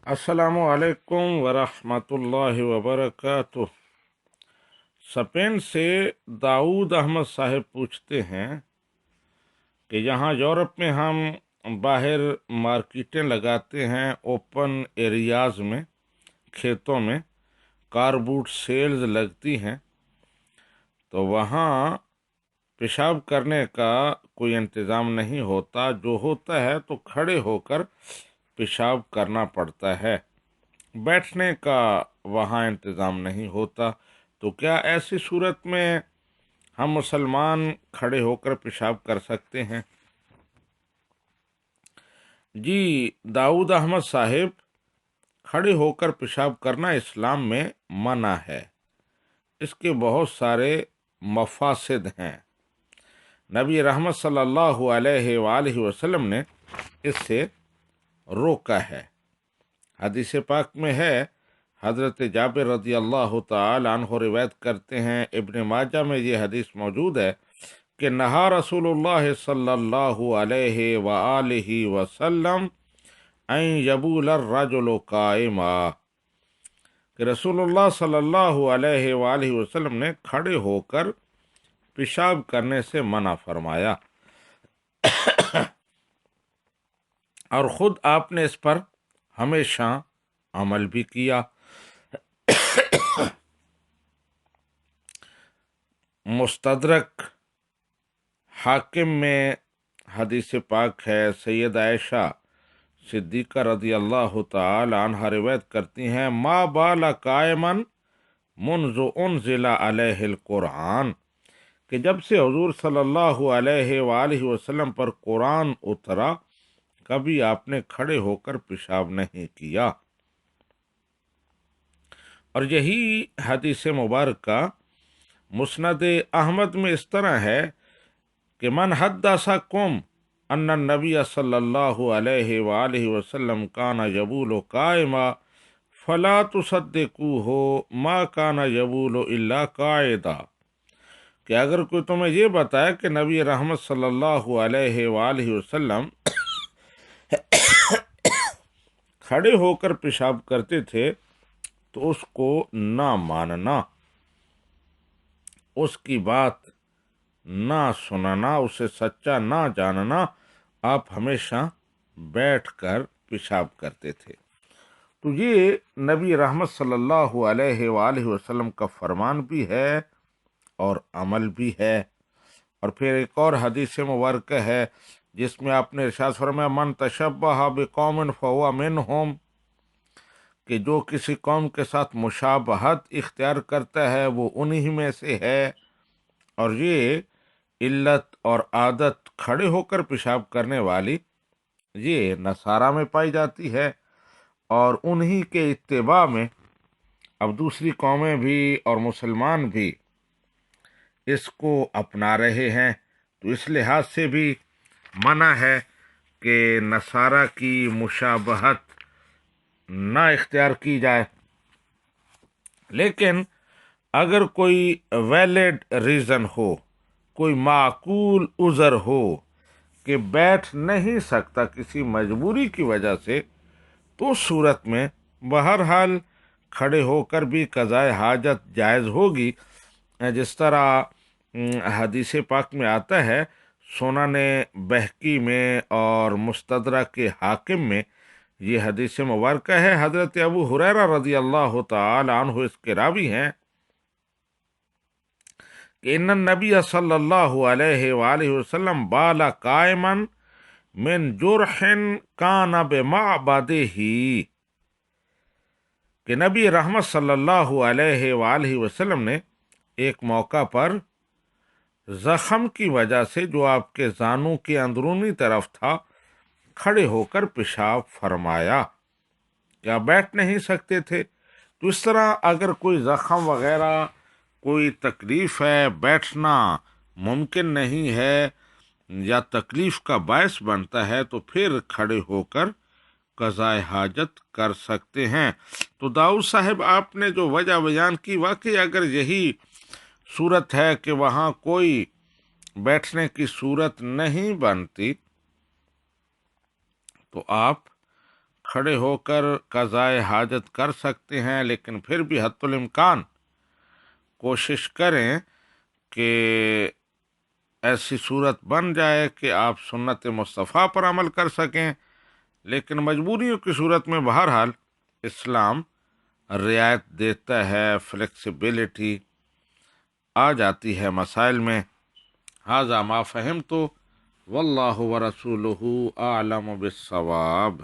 अस्सलामु अलैकुम वरहमतुल्लाहि वबरकातुह। स्पेन से दाऊद अहमद साहब पूछते हैं कि यहाँ यूरोप में हम बाहर मार्केटें लगाते हैं, ओपन एरियाज में, खेतों में कार बूट सेल्स लगती हैं, तो वहाँ पेशाब करने का कोई इंतज़ाम नहीं होता। जो होता है तो खड़े होकर पेशाब करना पड़ता है, बैठने का वहाँ इंतज़ाम नहीं होता। तो क्या ऐसी सूरत में हम मुसलमान खड़े होकर पेशाब कर सकते हैं? जी दाऊद अहमद साहिब, खड़े होकर पेशाब करना इस्लाम में मना है। इसके बहुत सारे मफासिद हैं। नबी रहमत सल्लल्लाहु अलैहि वसल्लम ने इससे रोका है। हदीस पाक में है, हज़रत जाबिर रज़ी अल्लाह तआला अन्हु रिवायत करते हैं, इब्न माजा में ये हदीस मौजूद है कि नहा रसूलुल्लाह सल्लल्लाहु अलैहि व आलिहि वसल्लम अन यबूल अर्रजुलु काइमा, कि रसूलुल्लाह सल्लल्लाहु अलैहि व आलिहि वसल्लम ने खड़े होकर पेशाब करने से मना फरमाया और ख़ुद आपने इस पर हमेशा अमल भी किया। मुस्तदरक हाकिम में हदीस पाक है, सैयद आयशा सिद्दीक़ा रज़ी अल्लाह तआला अन्हा रिवायत करती हैं, मा बाला कायमन मुन्ज़ु उन्ज़िला अलैहिल कुरान, कि जब से हुज़ूर सल्लल्लाहु अलैहि वालिहि वसल्लम पर कुरान उतरा, कभी आपने खड़े होकर पेशाब नहीं किया। और यही हदीस मुबारका मुस्नद अहमद में इस तरह है कि मन हद्दसकुम अन्ना नबी सल्लल्लाहु अलैहि वालिहि वसल्लम काना यबूलु काइमा फला तुसद्दिकूहु मा काना यबूलु इल्ला कायदा, कि अगर कोई तुम्हें ये बताए कि नबी रहमत सल्लल्लाहु अलैहि वालिहि वसल्लम खड़े होकर पेशाब करते थे, तो उसको ना मानना, उसकी बात ना सुनना, उसे सच्चा ना जानना। आप हमेशा बैठकर पेशाब करते थे। तो ये नबी रहमत सल्लल्लाहु अलैहि वालिहि वसल्लम का फरमान भी है और अमल भी है। और फिर एक और हदीस मुबारक है जिसमें आपने इरशाद फरमाया, मन तशब्बह बिकौमिन फहुवा मिनहुम, कि जो किसी कौम के साथ मुशाबहत इख्तियार करता है वो उन्हीं में से है। और ये इल्लत और आदत खड़े होकर पेशाब करने वाली ये नसारा में पाई जाती है, और उन्हीं के इत्तिबा में अब दूसरी कौमें भी और मुसलमान भी इसको अपना रहे हैं। तो इस लिहाज से भी मना है कि नसारा की मुशाबहत ना इख्तियार की जाए। लेकिन अगर कोई वैलिड रीज़न हो, कोई माकूल उज़र हो कि बैठ नहीं सकता किसी मजबूरी की वजह से, तो उस सूरत में बहरहाल खड़े होकर भी क़ज़ाए हाजत जायज़ होगी। जिस तरह हदीस पाक में आता है, सुनन बहकी में और मुस्तदरक के हाकिम में ये हदीस मुबारक है। हज़रत अबू हुरैरा रज़ी अल्लाह तआला अन्हु इसके रावी हैं कि इन्ना नबी सल्लल्लाहु अलैहि वालिहि वसल्लम बाला कायमन मिन जुरहिन काना बिमाबदिही, कि नबी रहमत सल्लल्लाहु अलैहि वालिहि वसल्लम ने एक मौका पर जख्म की वजह से जो आपके जानू के अंदरूनी तरफ था, खड़े होकर पेशाब फरमाया। क्या बैठ नहीं सकते थे? तो इस तरह अगर कोई जख्म वगैरह, कोई तकलीफ है, बैठना मुमकिन नहीं है या तकलीफ का बायस बनता है, तो फिर खड़े होकर क़ज़ाए हाजत कर सकते हैं। तो दाऊद साहब, आपने जो वजह बयान की, वाकई अगर यही सूरत है कि वहाँ कोई बैठने की सूरत नहीं बनती, तो आप کھڑے ہو کر قضائے حاجت کر سکتے ہیں، لیکن پھر بھی حتی الامکان کوشش کریں کہ ایسی صورت بن جائے کہ آپ سنت مصطفیٰ پر عمل کر سکیں، لیکن مجبوریوں کی صورت میں بہرحال اسلام رعایت دیتا ہے، فلیکسیبلٹی آ جاتی ہے مسائل میں۔ ھذا ما فہمت واللہ ورسولہ اعلم بالصواب۔